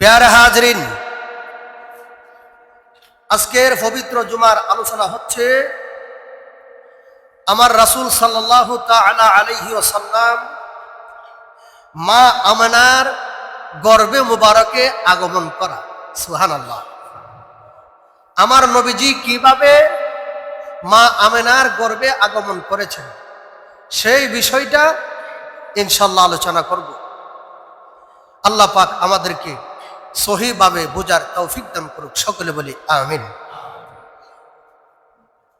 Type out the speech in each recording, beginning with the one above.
প্যারা হাজরিন, আজকের পবিত্র জুমার আলোচনা হচ্ছে আমার রাসূল সাল্লাল্লাহু তাআলা আলাইহি ওয়াসাল্লাম মা আমেনার গর্ভে মুবারকে আগমন করা। সুবহানাল্লাহ। আমার নবীজি কিভাবে মা আমেনার গর্ভে আগমন করেছেন সেই বিষয়টা ইনশাআল্লাহ আলোচনা করব। আল্লাহ পাক আমাদেরকে সহিভাবে বোঝার তৌফিক দান করুক, সকলে বলি আমিন।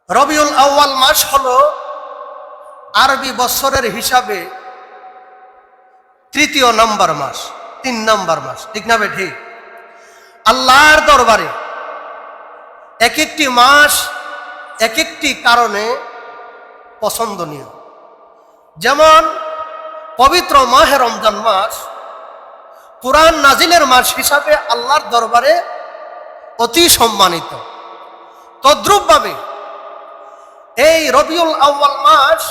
রবিউল আউয়াল মাস হলো আরবি বছরের হিসাবে তৃতীয় নাম্বার মাস, 3 নাম্বার মাস, ঠিক না বেঠি? আল্লাহর দরবারে এক একটি মাস এক একটি কারণে পছন্দনীয়। যেমন পবিত্র মাহে রমজান মাস কুরআন নাজিলের মাস হিসাবে আল্লাহর দরবারে অতি সম্মানিত। তদ্রূপভাবে এই রবিউল আউয়াল মাস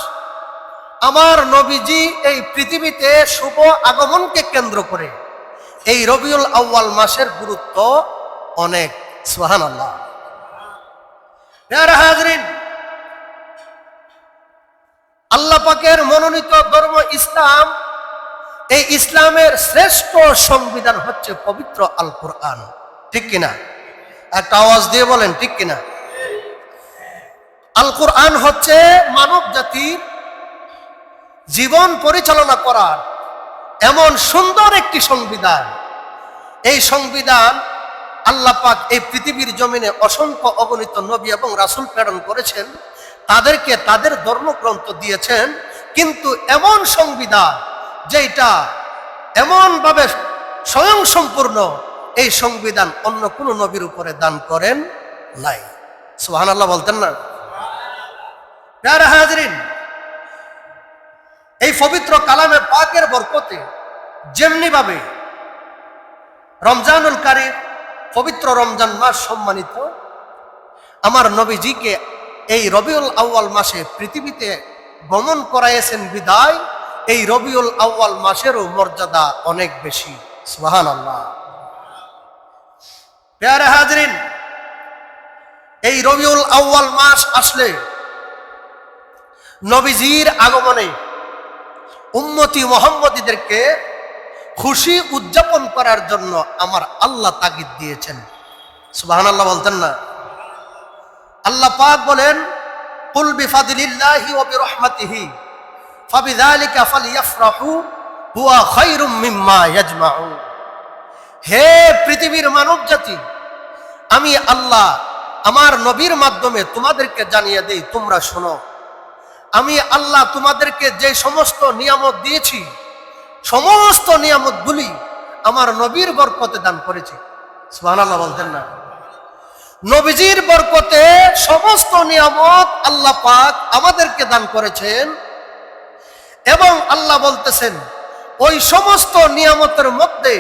আমার নবীজি এই পৃথিবীতে শুভ আগমনকে কেন্দ্র করে এই রবিউল আউয়াল মাসের গুরুত্ব অনেক। সুবহানাল্লাহ। প্যারা হাজরিন, আল্লাহ পাকের মনোনীত ধর্ম ইসলাম, এই ইসলামের শ্রেষ্ঠ সংবিধান হচ্ছে পবিত্র আল কোরআন, ঠিক কিনা? একটা আওয়াজ দিয়ে বলেন ঠিক কিনা? আল কোরআন হচ্ছে মানব জাতির জীবন পরিচালনা করার এমন সুন্দর একটি সংবিধান। এই সংবিধান আল্লাহ পাক এই পৃথিবীর জমিনে অসংখ্য অগণিত নবী এবং রাসূল প্রেরণ করেছেন, তাদেরকে তাদের ধর্মগ্রন্থ দিয়েছেন, কিন্তু এমন সংবিধান যেটা এমন ভাবে স্বয়ং সম্পূর্ণ, এই সংবিধান অন্য কোন নবীর উপরে দান করেন নাই। সুবহানাল্লাহ বলতেন না? প্যারা হাজরিন, এই পবিত্র কালামে পাকের বরকতে যেমনি ভাবে রমজানুল কারীম, পবিত্র রমজান মাস সম্মানিত, আমার নবীজিকে এই রবিউল আউয়াল মাসে পৃথিবীতে গমন করাইয়েছেন বিদায় এই রবিউল আউয়াল মাসেরও মর্যাদা অনেক বেশি। সুবহানাল্লাহ। প্যারা হাজরিন, এই রবিউল আউয়াল মাস আসলে নবীজির আগমনে উম্মতি মুহাম্মদীদেরকে খুশি উদযাপন করার জন্য আমার আল্লাহ তাগিদ দিয়েছেন। সুবহানাল্লাহ বলতেন না? আল্লাহ পাক বলেন, কুল বিফাদলিল্লাহি ওয়া বিরহমাতিহি ফাবিযালিকা ফালইফরাহু হুয়া খায়রুম মিম্মা ইয়াজমাউন। হে পৃথিবীর মানব জাতি, আমি আল্লাহ আমার নবীর মাধ্যমে তোমাদেরকে জানিয়ে দেই, তোমরা শোনো। আমি আল্লাহ তোমাদেরকে যে সমস্ত নিয়ামত দিয়েছি, সমস্ত নিয়ামতগুলি আমার নবীর বরকতে দান করেছি। সুবহানাল্লাহ বলতেন না? নবীজির বরকতে সমস্ত নিয়ামত আল্লাহ পাক আমাদেরকে দান করেছেন, এবং আল্লাহ বলতেছেন ওই সমস্ত নিয়ামতের মধ্যে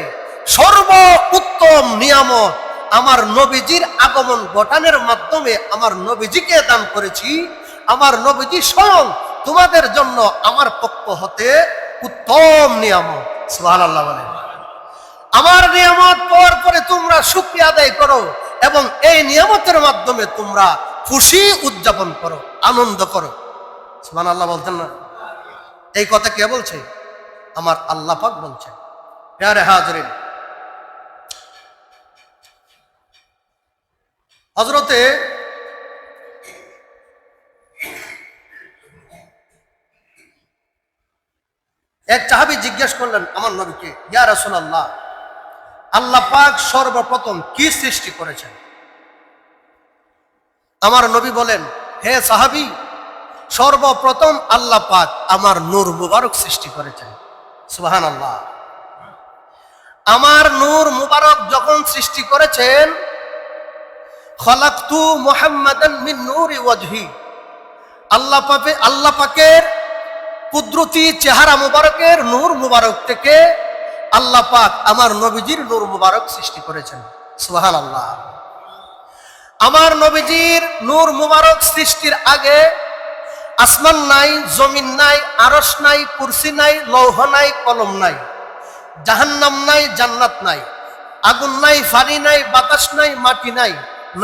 সর্বোত্তম নিয়ামত আমার নবীজির আগমন ঘটানোর মাধ্যমে আমার নবীজিকে দান করেছি। আমার নবীজি স্বয়ং তোমাদের জন্য আমার পক্ষ হতে উত্তম নিয়ামত। সুবহানাল্লাহ বলেন। আমার নিয়ামত পাওয়ার পরে তোমরা শুকরিয়া আদায় করো এবং এই নিয়ামতের মাধ্যমে তোমরা খুশি উদযাপন করো, আনন্দ করো। সুবহানাল্লাহ বলতেন না? এই কথা কে বলছে? আমার আল্লাহ পাক বলছেন। প্যারে হাজরিন, হযরতে এক সাহাবী জিজ্ঞেস করলেন আমার নবীকে, ইয়া রাসূলুল্লাহ, আল্লাহ পাক সর্বপ্রথম কি সৃষ্টি করেছেন? আমার নবী বলেন, হে সাহাবী, সর্বপ্রথম আল্লাহ পাক আমার নূর মুবারক সৃষ্টি করেছেন। সুবহানাল্লাহ। আমার নূর মুবারক যখন সৃষ্টি করেছেন, খলাকতু মুহাম্মাদান মিন নূরি ওয়াজহি, আল্লাহ পাকের কুদরতি চেহারা মুবারকের নূর মুবারক থেকে আল্লাহ পাক আমার নবীজির নূর মুবারক সৃষ্টি করেছেন। সুবহানাল্লাহ। আমার নবীজির নূর মুবারক সৃষ্টির আগে আসমান নাই, জমিন নাই, আরশ নাই, কুরসি নাই, লৌহ নাই, কলম নাই, জাহান্নাম নাই, জান্নাত নাই। আগুন নাই, পানি নাই, বাতাস নাই, মাটি নাই,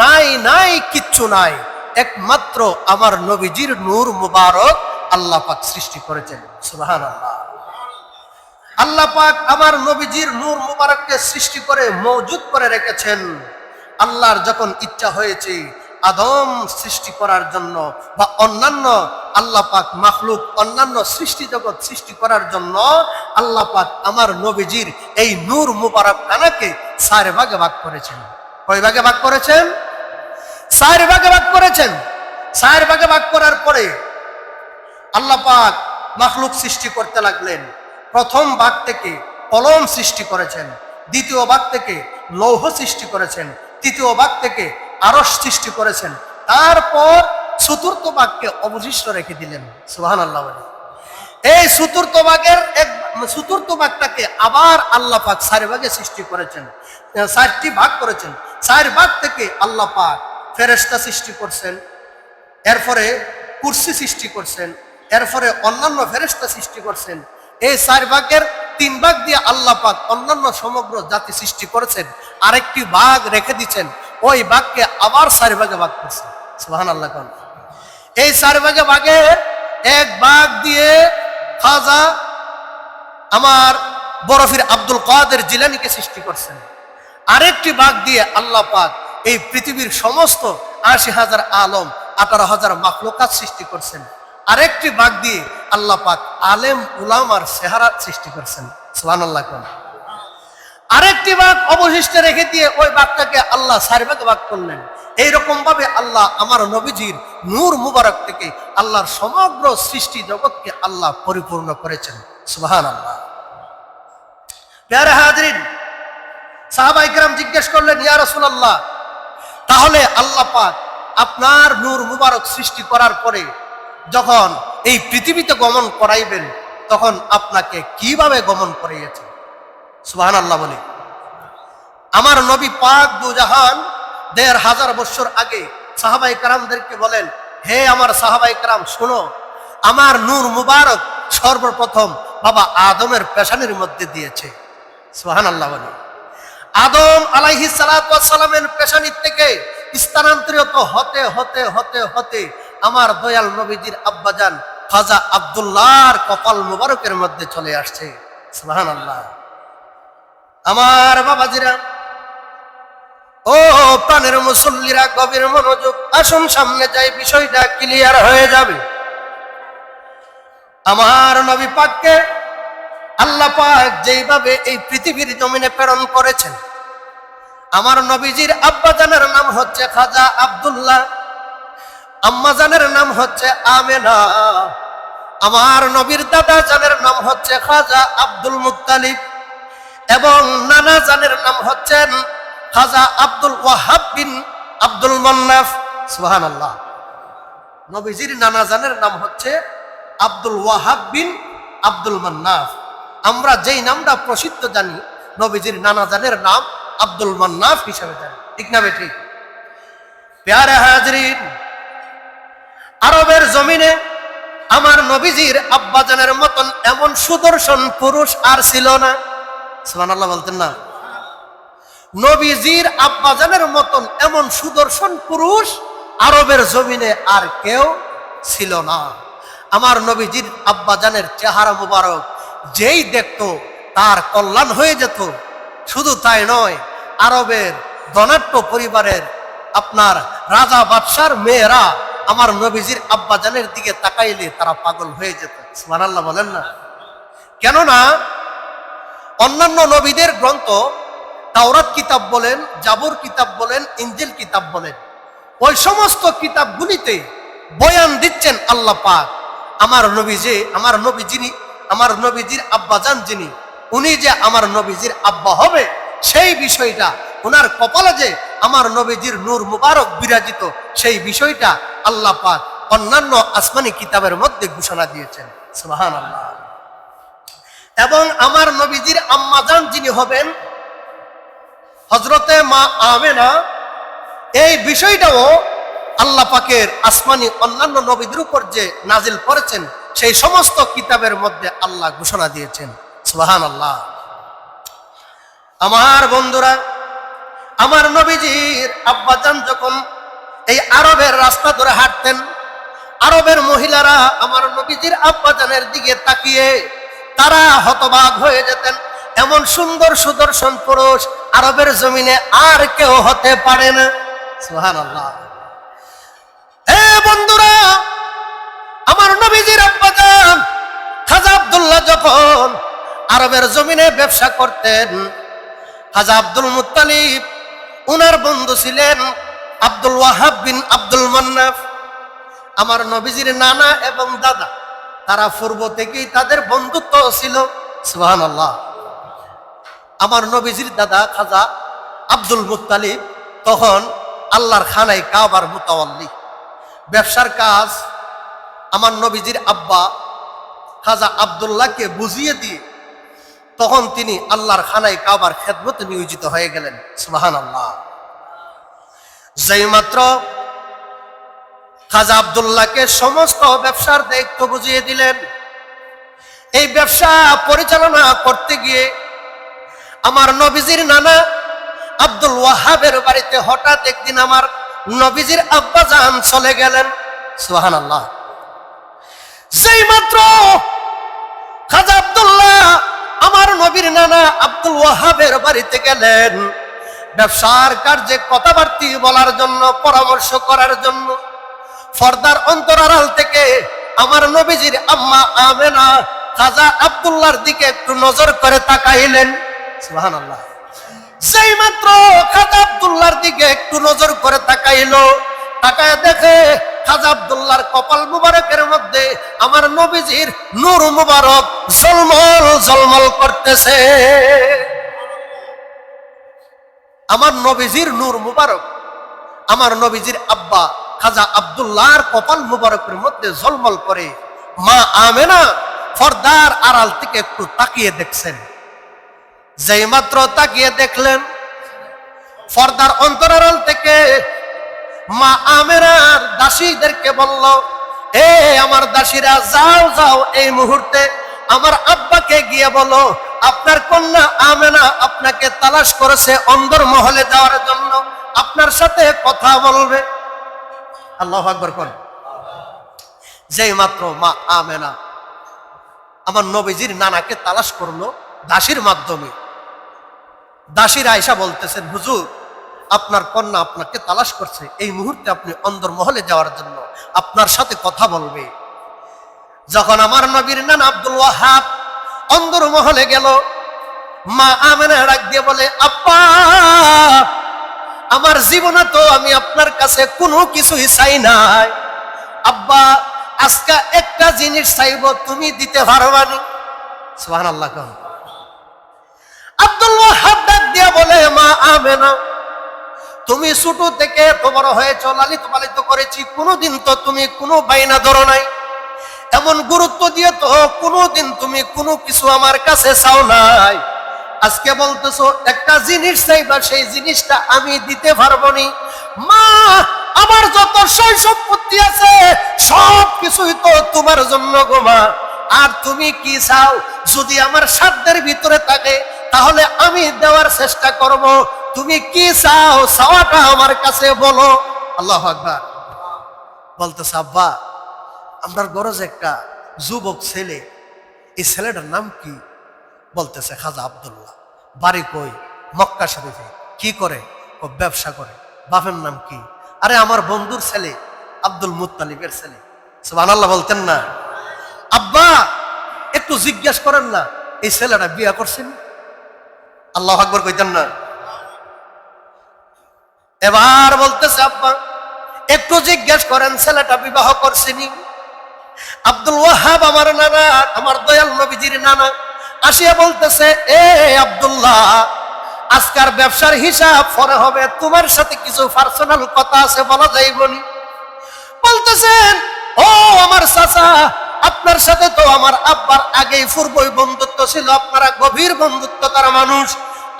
নাই নাই কিচ্ছু নাই, একমাত্র আমার নবীজির নূর মুবারক আল্লাহ পাক সৃষ্টি করেছেন। সুবহানাল্লাহ। আল্লাহ পাক আমার নবীজির নূর মুবারককে সৃষ্টি করে মওজুদ করে রেখেছেন। আল্লাহর যখন ইচ্ছা হয়েছে আদম সৃষ্টি করার জন্য বা অন্যান্য আল্লাহ পাক মাখলুক অন্যান্য সৃষ্টি জগৎ সৃষ্টি করার জন্য আল্লাহ পাক আমার নবীজির এই নূর মুবারক খানাকে 4 ভাগে ভাগ করেছেন। কয় ভাগে ভাগ করেছেন? 4 ভাগে ভাগ করেছেন। 4 ভাগে ভাগ করার পরে আল্লাহ পাক মাখলুক সৃষ্টি করতে লাগলেন। প্রথম ভাগ থেকে কলম সৃষ্টি করেছেন, দ্বিতীয় ভাগ থেকে লৌহ সৃষ্টি করেছেন, তৃতীয় ভাগ থেকে আরশ সৃষ্টি করেছেন, তারপর চতুর্থ ভাগকে অবশিষ্ট রেখে দিলেন। সুবহানাল্লাহ। এই চতুর্থ ভাগটাকে আবার আল্লাহ পাক 4 ভাগে সৃষ্টি করেছেন, 4টি ভাগ করেছেন। 4 ভাগ থেকে আল্লাহ পাক ফেরেশতা সৃষ্টি করছেন, এরপরে কুরসি সৃষ্টি করছেন, এরপরে অন্যান্য ফেরেশতা সৃষ্টি করছেন। এই 4 ভাগের 3 ভাগ দিয়ে আল্লাহ পাক অন্যান্য সমগ্র জাতি সৃষ্টি করেছেন, আরেকটি ভাগ রেখে দিচ্ছেন, ওই ভাগকে আবার 4 ভাগে ভাগ করছেন। সুবহানাল্লাহ। এই 4 ভাগে ভাগে এক ভাগ দিয়ে খাজা আমার বরফির আব্দুল কাদের জিলানীকে সৃষ্টি করছেন, আরেকটি ভাগ দিয়ে আল্লাহ পাক এই পৃথিবীর সমস্ত 80,000 আলম 18,000 মাখলুকাত সৃষ্টি করছেন, আরেকটি ভাগ দিয়ে আল্লাহ পাক আলেম উলামার চেহারা সৃষ্টি করছেন। সুবহানাল্লাহ। আরেকটি ভাগ অবশিষ্ট রেখে দিয়ে ওই ভাগটাকে আল্লাহ 4 ভাগে ভাগ করলেন। এইরকম ভাবে আল্লাহ আমার নবীজির নূর মুবারক থেকে আল্লাহর সমগ্র সৃষ্টি জগৎকে আল্লাহ পরিপূর্ণ করেছেন। সুবহানাল্লাহ। প্যারা হাজরিন, সাহাবায়ে কেরাম জিজ্ঞেস করলেন, ইয়া রাসূলুল্লাহ, তাহলে আল্লাহ পাক আপনার নূর মুবারক সৃষ্টি করার পরে যখন এই পৃথিবীতে গমন করাইবেন তখন আপনাকে কিভাবে গমন করিয়েছেন? সুবহানাল্লাহ বলে আমার নবী পাক দুজাহান 1500 বছর আগে সাহাবায়ে কেরামদেরকে বলেন, হে আমার সাহাবায়ে কেরাম শোনো, আমার নূর মুবারক সর্বপ্রথম বাবা আদমের পেশানির মধ্যে দিয়েছে। সুবহানাল্লাহ বলে আদম আলাইহিস সালাতু ওয়াস সালামের পেশানি থেকে স্থানান্তরিত হতে হতে হতে হতে আমার দয়াল নবীজির আব্বাজান খাজা আব্দুল্লাহর কপাল মুবারকের মধ্যে চলে আসছে। সুবহানাল্লাহ। আমার বাবাজিরা, ও প্রাণের মুসল্লিরা, গভীর মনোযোগ, আসুন সামনে যাই, বিষয়টা ক্লিয়ার হয়ে যাবে। আমার নবী পাককে আল্লাহ পাক যেইভাবে এই পৃথিবীর জমিনে প্রেরণ করেছেন, আমার নবীজির আব্বাজানের নাম হচ্ছে খাজা আব্দুল্লাহ, আম্মাজানের নাম হচ্ছে আমেনা, আমার নবীর দাদা জানের নাম হচ্ছে খাজা আব্দুল মুত্তালিব এবং নানা জানের নাম হচ্ছেন খাজা আব্দুল ওয়াহাব বিন আব্দুল মান্নাফ। সুবহানাল্লাহ। নবীজির নানা জানের নাম হচ্ছে আব্দুল ওয়াহাব বিন আব্দুল মান্নাফ। আমরা যেই নামটা প্রসিদ্ধ জানি, নবীজির নানা জানের নাম আব্দুল মান্নাফ হিসাবে জানি, ঠিক না বেঠি? প্যারা হাজরিন, আরবের জমিনে আমার নবীজির আব্বাজানের মতন এমন সুদর্শন পুরুষ আর ছিল না। সুবহানাল্লাহ বলতেন না? নবীজির আব্বাজানের মতন এমন সুদর্শন পুরুষ আরবের জমিনে আর কেউ ছিল না। আমার নবীজির আব্বাজানের চেহারা মুবারক যেই দেখতো তার কল্যাণ হয়ে যেত। শুধু তাই নয়, আরবের ধনাঢ্য পরিবারের আপনার রাজা বাদশার মেয়েরা আমার নবীজির আব্বাজানের দিকে তাকাইলে তারা পাগল হয়ে যেত। সুবহানাল্লাহ বলেন না? কেননা অন্যান্য নবীদের গ্রন্থ, তাওরাত কিতাব বলেন, জাবুর কিতাব বলেন, ইনজিল কিতাব বলেন, ওই সমস্ত কিতাবগুলিতে বয়ান দিচ্ছেন আল্লাহ পাক আমার নবীজির আব্বাজান যিনি, উনি যে আমার নবীজির আব্বা হবে, সেই বিষয়টা ওনার কপালে যে আমার নবীজির নূর মুবারক বিরাজিত, সেই বিষয়টা আল্লাহ পাক অন্যান্য আসমানি কিতাবের মধ্যে ঘোষণা দিয়েছেন। সুবহানাল্লাহ। এবং আমার নবীজির আম্মাজান যিনি হবেন হযরতে মা আমেনা, এই বিষয়টাও আল্লাহ পাকের আসমানি অন্যান্য নবীদের উপর যে নাজিল করেছেন, সেই সমস্ত কিতাবের মধ্যে আল্লাহ ঘোষণা দিয়েছেন। সুবহানাল্লাহ। আমার বন্ধুরা, আমার নবীজির আব্বাজান যখন এই আরবের রাস্তা ধরে হাঁটতেন, আরবের মহিলারা আমার নবীজির আব্বাজানের দিকে তাকিয়ে তারা হতবাক হয়ে যেতেন। এমন সুন্দর সুদর্শন পুরুষ আরবের জমিনে আর কেউ হতে পারে না। সুবহানাল্লাহ। হে বন্ধুরা, আমার নবীজির আব্বাজান খাজা আব্দুল্লাহ যখন আরবের জমিনে ব্যবসা করতেন, খাজা আব্দুল মুত্তালিব উনার বন্ধু ছিলেন আব্দুল ওয়াহাব বিন আব্দুল মান্নাফ। আমার নবীজির নানা এবং দাদা তারা পূর্ব থেকেই তাদের বন্ধুত্ব ছিল। সুবহানাল্লাহ। আমার নবীজির দাদা খাজা আব্দুল মুত্তালিব তখন আল্লাহর খানায় কাবার মুতাওয়াল্লি, ব্যবসার কাজ আমার নবীজির আব্বা খাজা আব্দুল্লাহকে বুঝিয়ে দিয়ে তখন তিনি আল্লাহর খানায় কাবার খেদমতে নিয়োজিত হয়ে গেলেন। সুবহানাল্লাহ। যেই মাত্র খাজা আব্দুল্লাহকে সমস্ত ব্যবসার দায়িত্ব বুঝিয়ে দিলেন, এই ব্যবসা পরিচালনা করতে গিয়ে আমার নবীজির নানা আব্দুল ওয়াহাবের বাড়িতে হঠাৎ একদিন আমার নবীজির আব্বাজান চলে গেলেন। সুবহানাল্লাহ। যেই মাত্র খাজা আব্দুল্লাহ আমার নবীর নানা আব্দুল ওয়াহাবের বাড়িতে গেলেন ব্যবসার কার্যে কথাবার্তা বলার জন্য, পরামর্শ করার জন্য, পর্দার অন্তরাল থেকে আমার নবীজির আম্মা আমেনা খাজা আব্দুল্লাহর দিকে একটু নজর করে তাকাইলেন। সুবহানাল্লাহ। সেই মাত্র খাজা আব্দুল্লাহর দিকে একটু নজর করে তাকাইলো, তাকায় দেখে খাজা আব্দুল্লাহর কপাল মুবারকের মধ্যে আমার নবীজির নূর মুবারক ঝলমল ঝলমল করতেছে। আমার নবীজির নূর মুবারক আমার নবীজির আব্বা খাজা আব্দুল্লাহর কপাল মুবারকের মধ্যে ঝলমল করে। মা আমেনা পর্দার আড়াল থেকে একটু তাকিয়ে দেখছেন। যেই মাত্র তাকিয়ে দেখলেন, পর্দার অন্তরাল থেকে মা আমেনার দাসীদেরকে বলল, এ আমার দাসীরা, যাও যাও এই মুহূর্তে আমার আব্বাকে গিয়ে বলো আপনার কন্যা আমেনা আপনাকে তালাশ করেছে অন্দর মহলে যাওয়ার জন্য, আপনার সাথে কথা বলবে। আল্লাহু আকবার কোন। যেই মাত্র মা আমেনা আমার নবীজির নানাকে তালাশ করলো দাসীর মাধ্যমে, দাসীরা আয়েশা বলতেছেন, হুজুর আপনার কন্যা আপনাকে তালাশ করছে, এই মুহূর্তে আপনি অন্দর মহলে যাওয়ার জন্য, আপনার সাথে কথা বলবে। যখন আমার নবীর নানা আব্দুল ওয়াহাব অন্দর মহলে গেল, মা আমেনা ডাক দিয়ে বলে, আব্বা আমার জীবনে তো আমি আপনার কাছে কোনো কিছুই চাই নাই, আব্বা আজকে একটা জিনিস চাইব, তুমি দিতে পারবানি? সুবহানাল্লাহ। আব্দুল ওয়াহাব ডাক দিয়ে বলে, মা আমেনা তুমি ছোট থেকে এত বড় হয়েছ, লালিত পালিত করেছি, কোনোদিন তো তুমি কোনো বাইনা ধরো নাই, এমন গুরুত্ব দিয়ে তো কোনোদিন তুমি কোনো কিছু আমার কাছে চাও নাই, আজকে বলতেছো একটা জিনিস চাইবা, সেই জিনিসটা আমি দিতে পারবো নি। মা আমার যত সয় সম্পত্তি আছে সব কিছুই তো তোমার জন্য গো মা, আর তুমি কি চাও যদি আমার সাধ্যের ভিতরে থাকে তাহলে আমি দেওয়ার চেষ্টা করব, তুমি কি চাও চাওয়াটা আমার কাছে বলো। আল্লাহু আকবার। বলতেছে, আব্বা আমার গরজ একটা যুবক ছেলে, এই ছেলেটার নাম কি? বলতেছে খাজা আব্দুল্লাহ। বাড়ি কই? মক্কা শরীফে। কি করে? ও ব্যবসা করে। বাপের নাম কি? আরে আমার বন্ধুর ছেলে, আব্দুল মুত্তালিবের ছেলে। সুবহানাল্লাহ বলতেন না? আব্বা একটু জিজ্ঞেস করেন না এই ছেলেটা বিয়ে করছেন? আল্লাহু আকবার কইতেন না? এবার বলতেছে, আব্বা একটু জিজ্ঞেস করেন ছেলেটা বিবাহ করছেনি? আব্দুল ওয়াহাব আমার নানা, আমার দয়াল নবীজির নানা আসিয়া বলতেছে, এ আব্দুল্লাহ আজকার ব্যবসার হিসাব পরে হবে, তোমার সাথে কিছু পার্সোনাল কথা আছে, বলা যাইবনি। বলতেছেন, ও আমার চাচা আপনার সাথে তো আমার আব্বার আগেই পূর্বই বন্ধুত্ব ছিল, আপনারা গভীর বন্ধুত্ব তার মানুষ,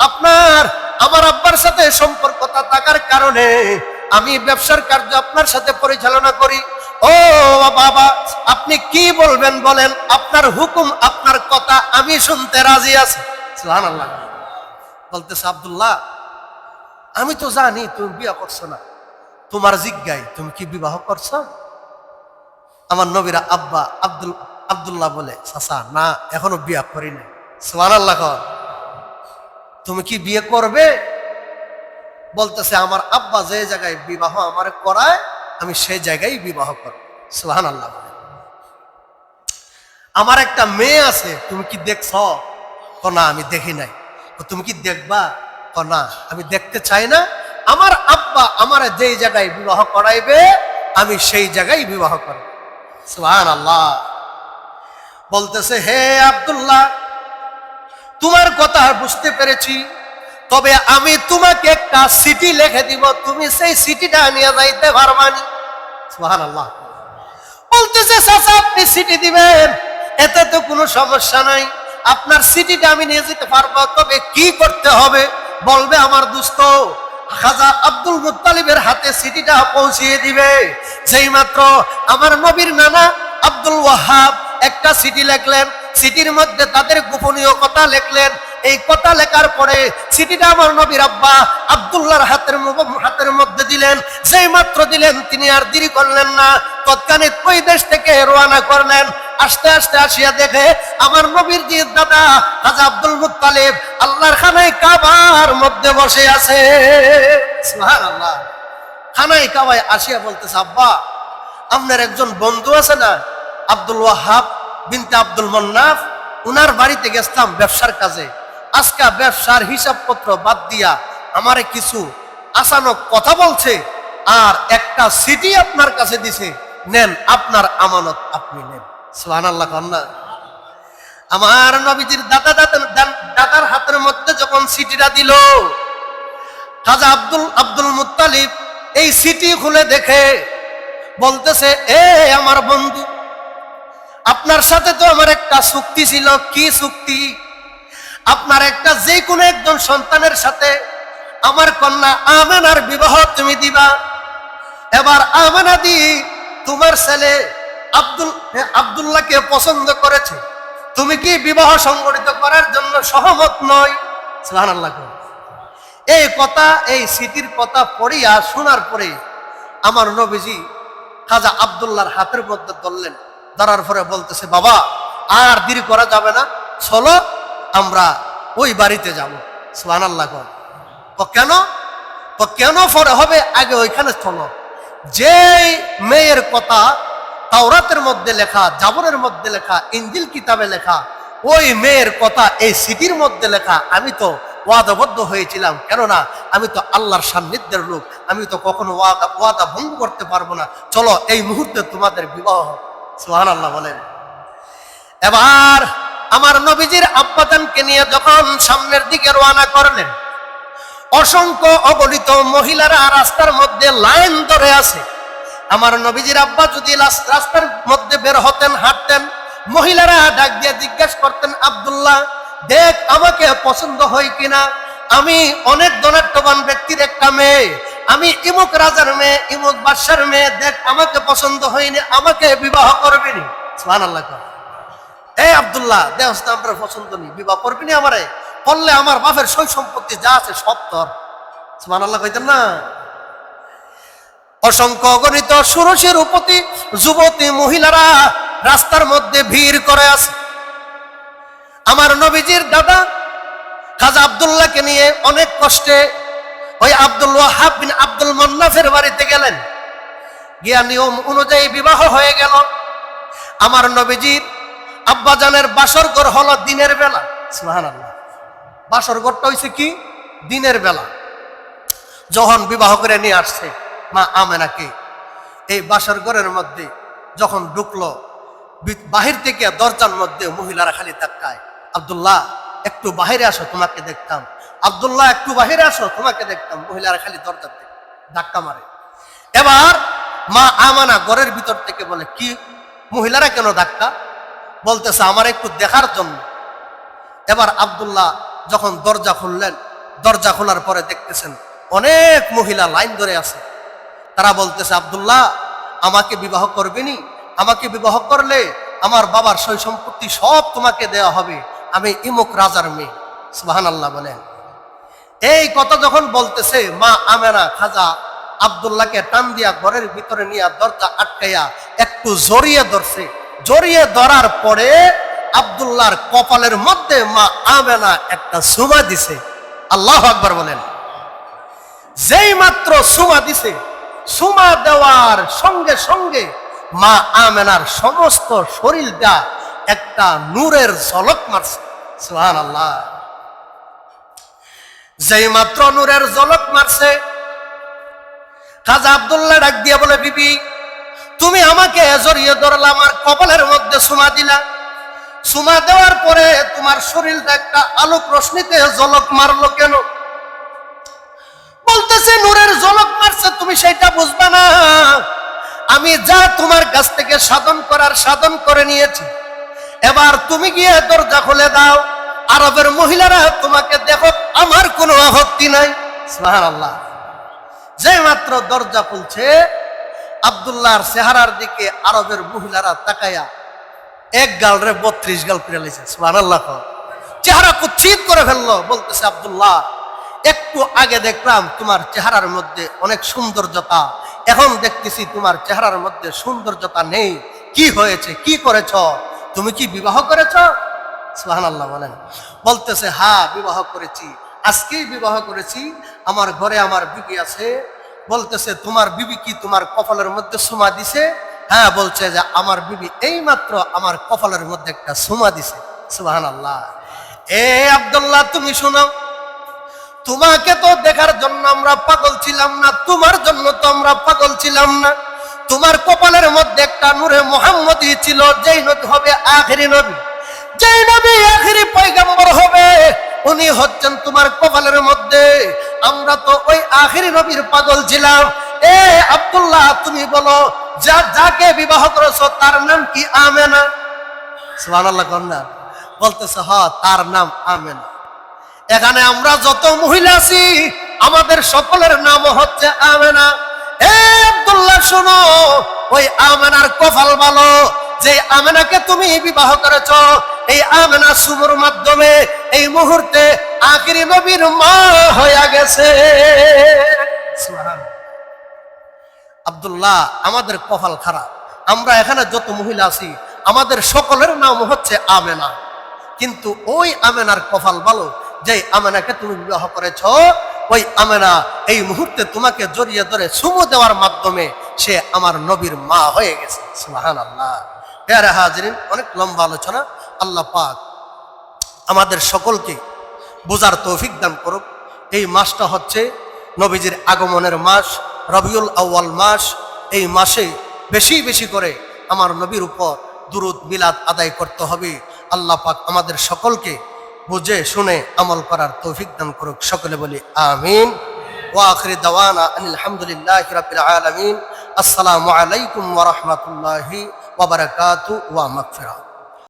আপনার আমার আব্বার সাথে সম্পর্কতা থাকার কারণে আমি ব্যবসার কার্য আপনার সাথে পরিচালনা করি। ও বাবা আপনি কি বলবেন বলেন, আপনার হুকুম আপনার কথা আমি শুনতে রাজি আছি। সুবহানাল্লাহ। বলতেছে, আব্দুল্লাহ আমি তো জানি তুমি বিয়ে করছো না, তোমার জিজ্ঞাই তুমি কি বিবাহ করছো? আমার নবীরা আব্বা আব্দুল্লাহ বলে, চাচা না, এখনো বিয়ে করি নাই। সুবহানাল্লাহ। তুমি কি বিয়ে করবে? বলতেছে আমার আব্বা যে জায়গায় বিবাহ আমার করায় আমি সেই জায়গায় বিবাহ করব। সুবহানাল্লাহ। আমার একটা মেয়ে আছে, তুমি কি দেখছ? না আমি দেখি নাই। তুমি কি দেখবা? না আমি দেখতে চাই না। আমার আব্বা আমার যেই জায়গায় বিবাহ করাইবে আমি সেই জায়গায় বিবাহ করব। সুবহানাল্লাহ। বলতেছে হে আব্দুল্লাহ, তোমার কথা বুঝতে পেরেছি, তবে আমি তোমাকে একটা চিঠি লিখে দিব, তুমি সেই চিঠিটা নিয়ে যাইতে পারবানি? সুবহানাল্লাহ। বলতেছে চাচা আপনি চিঠি দিবেন, এতে তো কোনো সমস্যা নাই, আপনার চিঠিটা আমি নিয়ে যেতে পারবো, তবে কি করতে হবে? বলবে আমার দোস্ত খাজা আব্দুল মুত্তালিবের হাতে চিঠিটা পৌঁছিয়ে দিবে। যেই মাত্র আমার নবীর নানা আব্দুল ওয়াহাব একটা চিঠি লিখলেন, চিঠির মধ্যে তাদের গোপনীয় কথা লিখলেন। এই কথা লেখার পরে চিঠিটা আমার নবীর আব্বা আব্দুল্লাহর হাতের মধ্যে দিলেন। যেই মাত্র দিলেন তিনি আর দেরি করলেন না, তৎক্ষণাৎ ওই দেশ থেকে রওনা করলেন। আস্তে আস্তে আসিয়া দেখে আমার নবীর যে দাদা খাজা আব্দুল মুত্তালিব আল্লাহর খানায় কাবার মধ্যে বসে আছে। সুবহানাল্লাহ। খানায় কাবায় আসিয়া বলতেছে আব্বা, আপনার একজন বন্ধু আছে না আব্দুল ওয়াহাব বিনতে আব্দুল মান্নাফ, উনার বাড়িতে গেছিলাম ব্যবসার কাজে। আজকে ব্যবসার হিসাবপত্র বাদ দিয়া আমারে কিছু আচানক কথা বলছে আর একটা চিঠি আপনার কাছে দিছে, নেন আপনার আমানত আপনি নেন। সুবহানাল্লাহ। আমার নবীজির দাদার হাতের মধ্যে যখন চিঠিটা দিল, খাজা আব্দুল মুত্তালিব এই চিঠি খুলে দেখে বলতেছে এ আমার বন্ধু, আপনার সাথে তো আমার একটা চুক্তি ছিল। কি চুক্তি? আপনার একটা যে কোনো একজন সন্তানের সাথে আমার কন্যা আমেনার বিবাহ তুমি দিবা। এবার আমেনা দি তোমার ছেলে আব্দুল্লাহকে পছন্দ করেছে, তুমি কি বিবাহ সংগঠিত করার জন্য সহমত নয়? সুবহানাল্লাহ। এই কথা, এই স্মৃতির কথা পড়িয়া শোনার পরে আমার নবীজি খাজা আব্দুল্লাহর হাতের মধ্যে ধরলেন। ধরার পরে বলতেছে বাবা আর দেরি করা যাবে না, চলো আমরা ওই বাড়িতে যাব। সুবহানাল্লাহ। কেন? কেন পরে হবে, আগে ওইখানে চলো। যে মেয়ের কথা তাওরাতের মধ্যে লেখা, জাবরের মধ্যে লেখা, ইনজিল কিতাবে লেখা, ওই মেয়ের কথা এই সিটির মধ্যে লেখা, আমি তো ওয়াদাবদ্ধ হয়েছিলাম, কেননা আমি তো আল্লাহর সান্নিধ্যের লোক, আমি তো কখনো ওয়াদা ভঙ্গ করতে পারবো না। চলো এই মুহূর্তে তোমাদের বিবাহ। সুবহানাল্লাহ বলেন। এবার আমার নবীজির আব্বাজানকে নিয়ে যখন সামনের দিকে রওনা করলেন, অসংখ্য অগণিত মহিলারা রাস্তার মধ্যে লাইন ধরে আছে। আমার নবীজির আব্বা যদি রাস্তার মধ্যে বের হতেন, হাঁটতেন, মহিলারা ডাক দিয়ে জিজ্ঞাসা করতেন আব্দুল্লাহ দেখ আমাকে পছন্দ হয় কিনা, আমি অনেক ধনাঢ্যবান ব্যক্তির একটা মেয়ে, আমি ইমুক রাজার মেয়ে, ইমুক বাদশার মেয়ে, দেখ আমাকে পছন্দ হয়নি, আমাকে বিবাহ করবি নি? সুবহানাল্লাহ। এই আব্দুল্লাহ দেখ আমরা পছন্দ নি, বিবাহ করবি নি আমারে? করলে আমার বাপের সই সম্পত্তি যা আছে সব তোর। সুবহানাল্লাহ কইতেন না? অসংখ্য অগণিত ষোড়শী রূপতী যুবতী মহিলারা রাস্তার মধ্যে ভিড় করে আছে। আমার নবীজির দাদা খাজা আব্দুল্লাহকে নিয়ে অনেক কষ্টে ওই আব্দুল ওয়াহাব বিন আব্দুল মান্নাফের বাড়িতে গেলেন। গিয়া নিয়ম অনুযায়ী বিবাহ হয়ে গেল। আমার নবীজির আব্বাজানের বাসর ঘর হলো দিনের বেলা। সুবহানাল্লাহ। বাসর ঘরটা হইছে কি? দিনের বেলা। যখন বিবাহ করে নিয়ে আসছে মা আমেনাকে, এই বাসর ঘরের মধ্যে যখন ঢুকলো, বাহির থেকে দরজার মধ্যে মহিলারা খালি ধাক্কায়, আব্দুল্লাহ একটু বাহিরে আসো তোমাকে দেখতাম, আব্দুল্লাহ একটু বাহিরে আসো তোমাকে দেখতাম। মহিলারা খালি দরজার থেকে ধাক্কা মারে। এবার মা আমানা ঘরের ভিতর থেকে বলে কি মহিলারা কেন ধাক্কা? বলতেছে আমার একটু দেখার জন্য। এবার আব্দুল্লাহ যখন দরজা খুললেন, দরজা খোলার পরে দেখতেছেন অনেক মহিলা লাইন ধরে আছে। তারা বলতেছে আব্দুল্লাহ আমাকে বিবাহ করবেনি, আমাকে বিবাহ করলে আমার বাবার সই সম্পত্তি সব তোমাকে দেওয়া হবে, আমি ইমুক রাজার মেয়ে। সুবহানাল্লাহ বলেন। এই কথা যখন বলতেছে, মা আমেনা খাজা আব্দুল্লাহকে টান দিয়া ঘরের ভিতরে নিয়ে দরজা আটকাইয়া একটু জড়িয়ে ধরছে। জড়িয়ে ধরার পরে আব্দুল্লাহর কপালের মধ্যে মা আমেনা একটা সুমা দিছে। আল্লাহু আকবার বলেন। যেই মাত্র সুমা দিছে, সুমা দেওয়ার সঙ্গে সঙ্গে মা আমেনার সমস্ত শরীরটা একটা নূরের ঝলক মারছে। সুবহানাল্লাহ। যেই মাত্র নূরের ঝলক মারছে, খাজা আব্দুল্লাহ ডাক দিয়া বলে, বিবি তুমি আমাকে জড়িয়ে ধরলা, আমার কপালের মধ্যে সুমা দিলা, সুমা দেওয়ার পরে তোমার শরীরটা একটা আলোক রশ্মিতে ঝলক মারলো কেন? বলতেছে নূরের ঝলক মারছে, তুমি সেটা বুঝবা না। আমি যা তোমার কাছ থেকে সাধন করার সাধন করে নিয়েছি, এবার তুমি গিয়ে দরজা খুলে দাও, আরবের মহিলারা তোমাকে দেখো, আমার কোনো আপত্তি নাই। সুবহানাল্লাহ। যে মাত্র দরজা খুলছে, আব্দুল্লাহর চেহারার দিকে আরবের মহিলারা তাকায়া এক গালরে 32 গাল করে লেছে। সুবহানাল্লাহ। চেহারা কুচ্ছিত করে ফেললো। বলতেছে, আব্দুল্লাহ একটু আগে দেখলাম তোমার চেহারার মধ্যে অনেক সৌন্দর্যতা, এখন দেখতেছি তোমার চেহারার মধ্যে সৌন্দর্যতা নেই। কি হয়েছে? কি করেছ? তুমি কি বিবাহ করেছ? সুবহানাল্লাহ বলেন। বলতেছে, হ্যাঁ বিবাহ করেছি, আজকেই বিবাহ করেছি, আমার ঘরে আমার বিবি আছে। বলতেছে, তোমার বিবি কি তোমার কপালের মধ্যে সুমা দিছে? হ্যাঁ। বলছে যে আমার বিবি এই মাত্র আমার কপালের মধ্যে একটা সুমা দিছে। সুবহানাল্লাহ। এ আব্দুল্লাহ তুমি শোনো, তোমাকে তো দেখার জন্য আমরা পাগল ছিলাম না, তোমার জন্য তো আমরা পাগল ছিলাম না। তোমার কপালের মধ্যে একটা নূরে মুহাম্মদী ছিল, যেই নবী হবে আখেরি নবী, যেই নবী আখেরি পয়গম্বর হবে, উনি হচ্ছেন তোমার কপালের মধ্যে। আমরা তো ওই আখেরি নবীর পাগল ছিলাম। এ আব্দুল্লাহ তুমি বলো, যাকে বিবাহ করেছো তার নাম কি আমেনা? সুবহানাল্লাহ কন্যা। বলতেছে, হ্যাঁ তার নাম আমেনা। এখানে আমরা যত মহিলা আছি, আমাদের সকলের নাম হচ্ছে আমেনা। এ আব্দুল্লাহ শোনো, ওই আমেনার কপাল ভালো, যে আমেনাকে তুমি বিবাহ করেছ, এই আমেনা সুমুর মাধ্যমে এই মুহূর্তে আখিরি নবীর মা হয়ে গেছে। আব্দুল্লাহ আমাদের কপাল খারাপ, আমরা এখানে যত মহিলা আছি আমাদের সকলের নাম হচ্ছে আমেনা, কিন্তু ওই আমেনার কপাল ভালো, যে আমেনাকে তুমি বিবাহ করেছ, ওই আমেনা এই মুহূর্তে তোমাকে জড়িয়ে ধরে চুমু দেওয়ার মাধ্যমে সে আমার নবীর মা হয়ে গেছে। সুবহানাল্লাহ। প্যারা হাজিরিন, অনেক লম্বা আলোচনা। আল্লাহ পাক আমাদের সকলকে বোঝার তৌফিক দান করুক। এই মাসটা হচ্ছে নবীজির আগমনের মাস, রবিউল আউয়াল মাস। এই মাসে বেশি বেশি করে আমার নবীর উপর দুরুদ মিলাদ আদায় করতে হবে। আল্লাহ পাক আমাদের সকলকে বুঝে শুনে আমল করার তৌফিক দান করুক। সকলে বলি আমিন। ওয়া আখিরি দাওয়ানা আনিল হামদুলিল্লাহি রাব্বিল আলামিন। আসসালামু আলাইকুম ওয়া রাহমাতুল্লাহি ওয়া বারাকাতুহু ওয়া মাগফিরাহ।